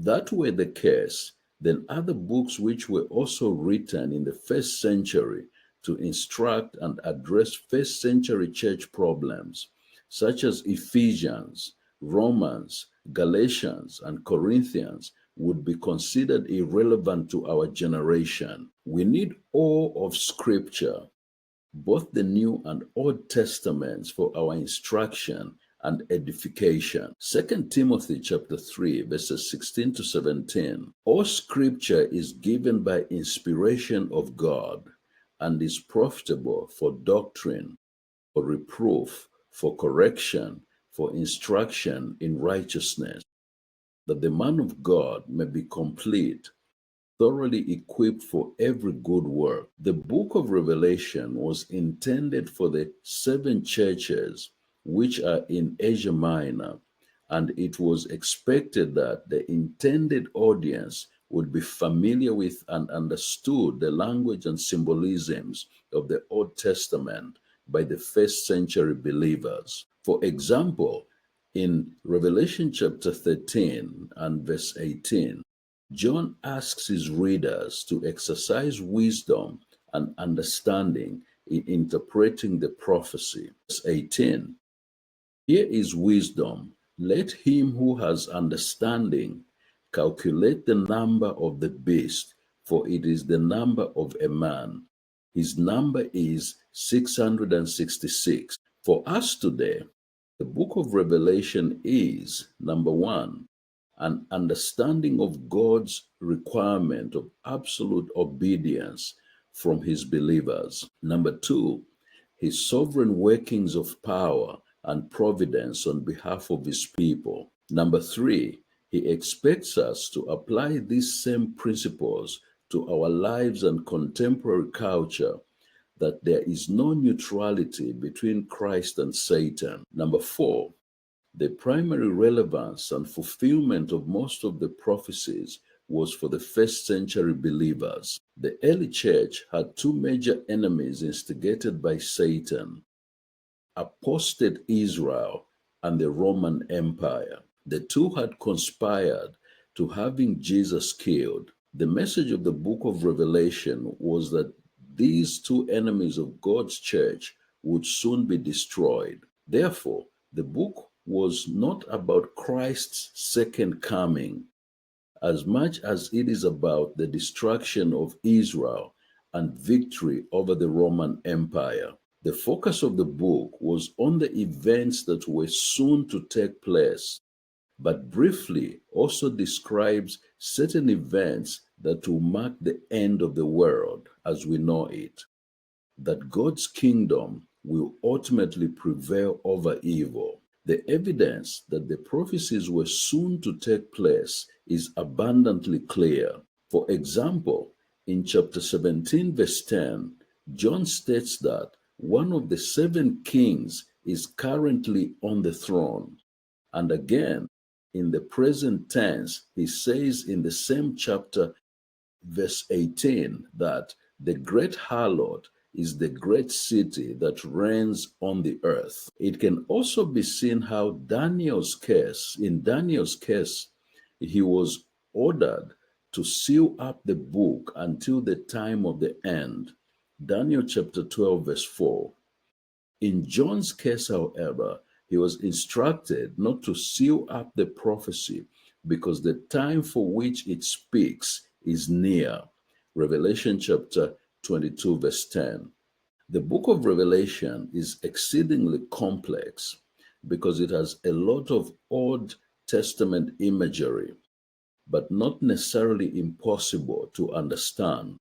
that were the case, then other books which were also written in the first century to instruct and address first century church problems, such as Ephesians, Romans, Galatians, and Corinthians, would be considered irrelevant to our generation. We need all of Scripture, both the New and Old Testaments, for our instruction and edification. 2 Timothy chapter 3, verses 16 to 17. All Scripture is given by inspiration of God and is profitable for doctrine, for reproof, for correction, for instruction in righteousness, that the man of God may be complete, thoroughly equipped for every good work. The book of Revelation was intended for the 7 churches which are in Asia Minor, and it was expected that the intended audience would be familiar with and understood the language and symbolisms of the Old Testament by the first century believers. For example, in Revelation chapter 13 and verse 18, John asks his readers to exercise wisdom and understanding in interpreting the prophecy. Verse 18, here is wisdom. Let him who has understanding calculate the number of the beast, for it is the number of a man. His number is 666. For us today, the book of Revelation is, number one, an understanding of God's requirement of absolute obedience from his believers. Number two, his sovereign workings of power and providence on behalf of his people. Number three, he expects us to apply these same principles to our lives and contemporary culture, that there is no neutrality between Christ and Satan. Number four, the primary relevance and fulfillment of most of the prophecies was for the first century believers. The early church had 2 major enemies instigated by Satan: apostate Israel and the Roman Empire. The two had conspired to having Jesus killed. The message of the book of Revelation was that these 2 enemies of God's church would soon be destroyed. Therefore, the book was not about Christ's second coming as much as it is about the destruction of Israel and victory over the Roman Empire. The focus of the book was on the events that were soon to take place, but briefly also describes certain events that will mark the end of the world as we know it, that God's kingdom will ultimately prevail over evil. The evidence that the prophecies were soon to take place is abundantly clear. For example, in chapter 17, verse 10, John states that one of the 7 kings is currently on the throne. And again, in the present tense, he says in the same chapter, verse 18, that the great harlot is the great city that reigns on the earth. It can also be seen how in Daniel's case, he was ordered to seal up the book until the time of the end. Daniel chapter 12, verse 4. In John's case, however, he was instructed not to seal up the prophecy because the time for which it speaks is near. Revelation chapter 22, verse 10. The book of Revelation is exceedingly complex because it has a lot of Old Testament imagery, but not necessarily impossible to understand.